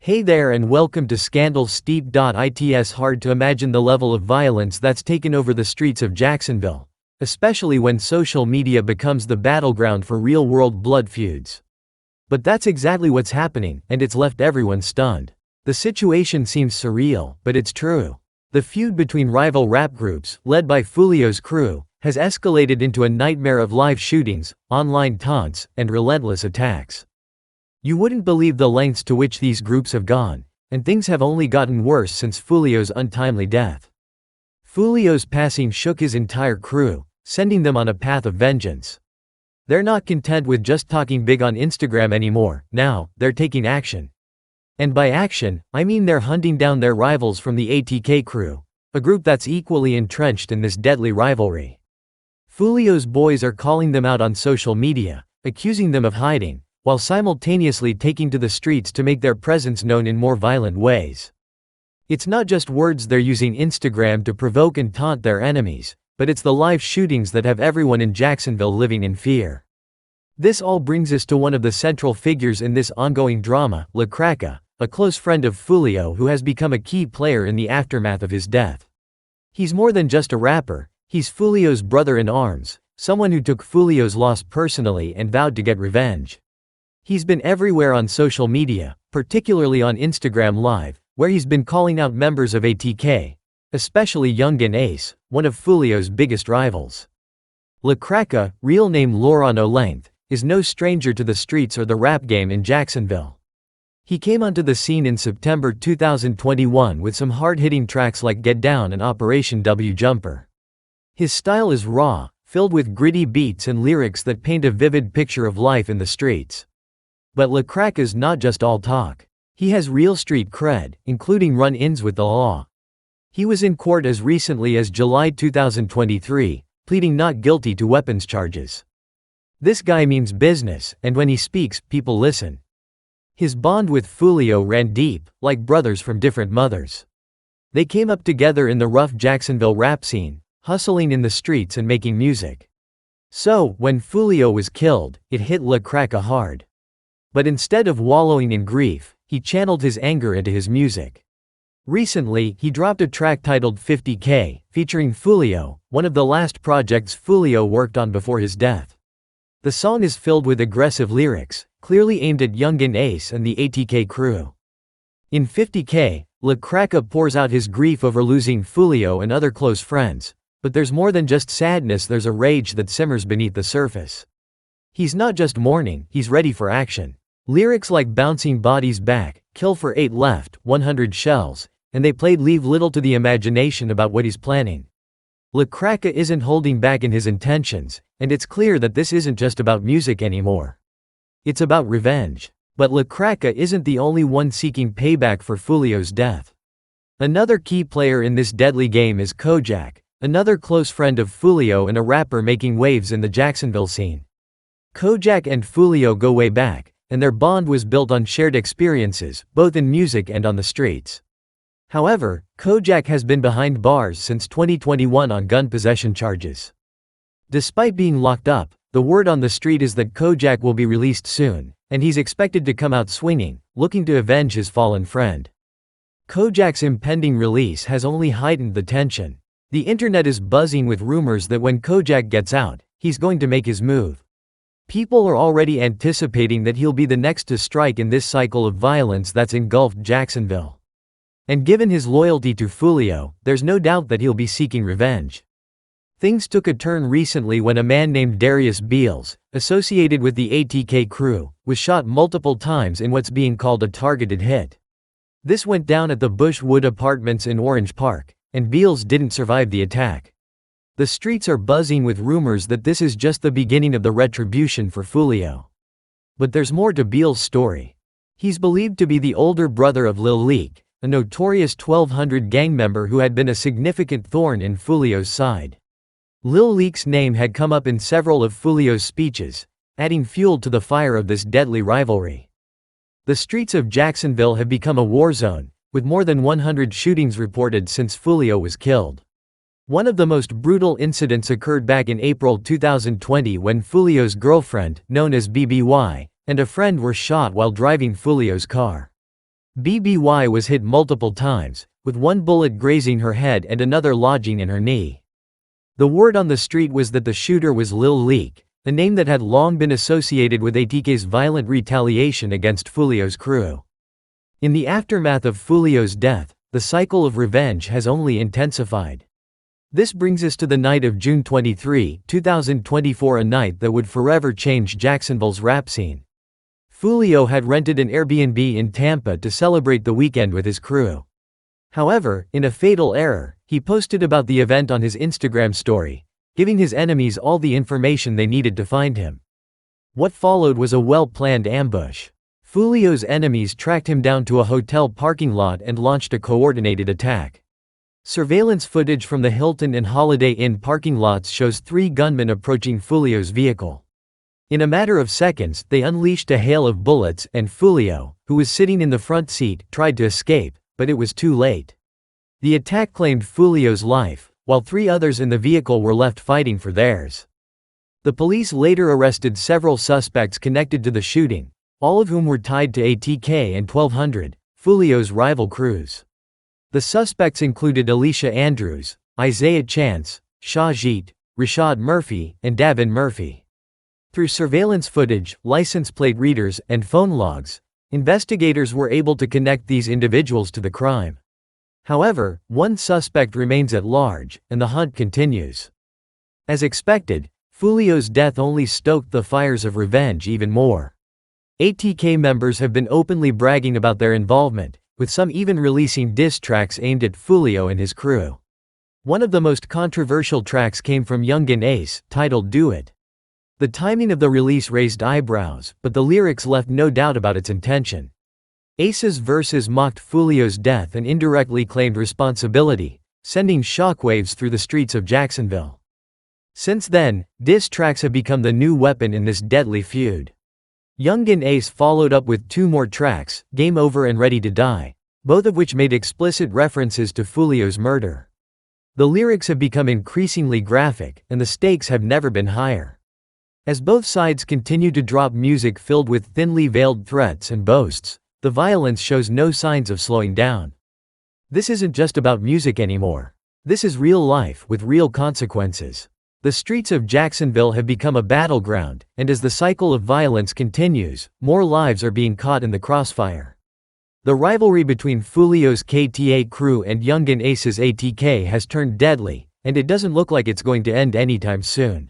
Hey there and welcome to Scandal Steep. It's hard to imagine the level of violence that's taken over the streets of Jacksonville, especially when social media becomes the battleground for real-world blood feuds. But that's exactly what's happening, and it's left everyone stunned. The situation seems surreal, but it's true. The feud between rival rap groups, led by Fulio's crew, has escalated into a nightmare of live shootings, online taunts, and relentless attacks. You wouldn't believe the lengths to which these groups have gone, and things have only gotten worse since Fulio's untimely death. Fulio's passing shook his entire crew, sending them on a path of vengeance. They're not content with just talking big on Instagram anymore. Now, they're taking action. And by action, I mean they're hunting down their rivals from the ATK crew, a group that's equally entrenched in this deadly rivalry. Fulio's boys are calling them out on social media, accusing them of hiding, while simultaneously taking to the streets to make their presence known in more violent ways. It's not just words. They're using Instagram to provoke and taunt their enemies, but it's the live shootings that have everyone in Jacksonville living in fear. This all brings us to one of the central figures in this ongoing drama, Craka, a close friend of Fulio who has become a key player in the aftermath of his death. He's more than just a rapper, he's Fulio's brother-in-arms, someone who took Fulio's loss personally and vowed to get revenge. He's been everywhere on social media, particularly on Instagram Live, where he's been calling out members of ATK, especially Yungeen Ace, one of Fulio's biggest rivals. Craka, real name Laurano Length, is no stranger to the streets or the rap game in Jacksonville. He came onto the scene in September 2021 with some hard-hitting tracks like Get Down and Operation W Jumper. His style is raw, filled with gritty beats and lyrics that paint a vivid picture of life in the streets. But Craka's not just all talk. He has real street cred, including run-ins with the law. He was in court as recently as July 2023, pleading not guilty to weapons charges. This guy means business, and when he speaks, people listen. His bond with Fulio ran deep, like brothers from different mothers. They came up together in the rough Jacksonville rap scene, hustling in the streets and making music. So, when Fulio was killed, it hit Craka hard. But instead of wallowing in grief, he channeled his anger into his music. Recently, he dropped a track titled 50K, featuring Fulio, one of the last projects Fulio worked on before his death. The song is filled with aggressive lyrics, clearly aimed at Yungeen Ace and the ATK crew. In 50K, Craka pours out his grief over losing Fulio and other close friends, but there's more than just sadness. There's a rage that simmers beneath the surface. He's not just mourning, he's ready for action. Lyrics like bouncing bodies back, kill for 8 left, 100 shells, and they played leave little to the imagination about what he's planning. Craka isn't holding back in his intentions, and it's clear that this isn't just about music anymore. It's about revenge. But Craka isn't the only one seeking payback for Fulio's death. Another key player in this deadly game is Kojak, another close friend of Fulio and a rapper making waves in the Jacksonville scene. Kojak and Fulio go way back, and their bond was built on shared experiences, both in music and on the streets. However, Kojak has been behind bars since 2021 on gun possession charges. Despite being locked up, the word on the street is that Kojak will be released soon, and he's expected to come out swinging, looking to avenge his fallen friend. Kojak's impending release has only heightened the tension. The internet is buzzing with rumors that when Kojak gets out, he's going to make his move. People are already anticipating that he'll be the next to strike in this cycle of violence that's engulfed Jacksonville. And given his loyalty to Fulio, there's no doubt that he'll be seeking revenge. Things took a turn recently when a man named Darius Beals, associated with the ATK crew, was shot multiple times in what's being called a targeted hit. This went down at the Bushwood Apartments in Orange Park, and Beals didn't survive the attack. The streets are buzzing with rumors that this is just the beginning of the retribution for Fulio. But there's more to Beals' story. He's believed to be the older brother of Lil Leak, a notorious 1200 gang member who had been a significant thorn in Fulio's side. Lil Leak's name had come up in several of Fulio's speeches, adding fuel to the fire of this deadly rivalry. The streets of Jacksonville have become a war zone, with more than 100 shootings reported since Fulio was killed. One of the most brutal incidents occurred back in April 2020 when Fulio's girlfriend, known as BBY, and a friend were shot while driving Fulio's car. BBY was hit multiple times, with one bullet grazing her head and another lodging in her knee. The word on the street was that the shooter was Lil Leak, a name that had long been associated with ATK's violent retaliation against Fulio's crew. In the aftermath of Fulio's death, the cycle of revenge has only intensified. This brings us to the night of June 23, 2024, a night that would forever change Jacksonville's rap scene. Fulio had rented an Airbnb in Tampa to celebrate the weekend with his crew. However, in a fatal error, he posted about the event on his Instagram story, giving his enemies all the information they needed to find him. What followed was a well-planned ambush. Fulio's enemies tracked him down to a hotel parking lot and launched a coordinated attack. Surveillance footage from the Hilton and Holiday Inn parking lots shows 3 gunmen approaching Fulio's vehicle. In a matter of seconds, they unleashed a hail of bullets, and Fulio, who was sitting in the front seat, tried to escape, but it was too late. The attack claimed Fulio's life, while 3 others in the vehicle were left fighting for theirs. The police later arrested several suspects connected to the shooting, all of whom were tied to ATK and 1200, Fulio's rival crews. The suspects included Alicia Andrews, Isaiah Chance, Shahjeet, Rashad Murphy, and Davin Murphy. Through surveillance footage, license plate readers, and phone logs, investigators were able to connect these individuals to the crime. However, one suspect remains at large, and the hunt continues. As expected, Fulio's death only stoked the fires of revenge even more. ATK members have been openly bragging about their involvement, with some even releasing diss tracks aimed at Fulio and his crew. One of the most controversial tracks came from Yungeen Ace, titled Do It. The timing of the release raised eyebrows, but the lyrics left no doubt about its intention. Ace's verses mocked Fulio's death and indirectly claimed responsibility, sending shockwaves through the streets of Jacksonville. Since then, diss tracks have become the new weapon in this deadly feud. Yungeen Ace followed up with 2 more tracks, Game Over and Ready to Die, both of which made explicit references to Fulio's murder. The lyrics have become increasingly graphic, and the stakes have never been higher. As both sides continue to drop music filled with thinly veiled threats and boasts, the violence shows no signs of slowing down. This isn't just about music anymore. This is real life with real consequences. The streets of Jacksonville have become a battleground, and as the cycle of violence continues, more lives are being caught in the crossfire. The rivalry between Fulio's KTA crew and Yungeen Ace's ATK has turned deadly, and it doesn't look like it's going to end anytime soon.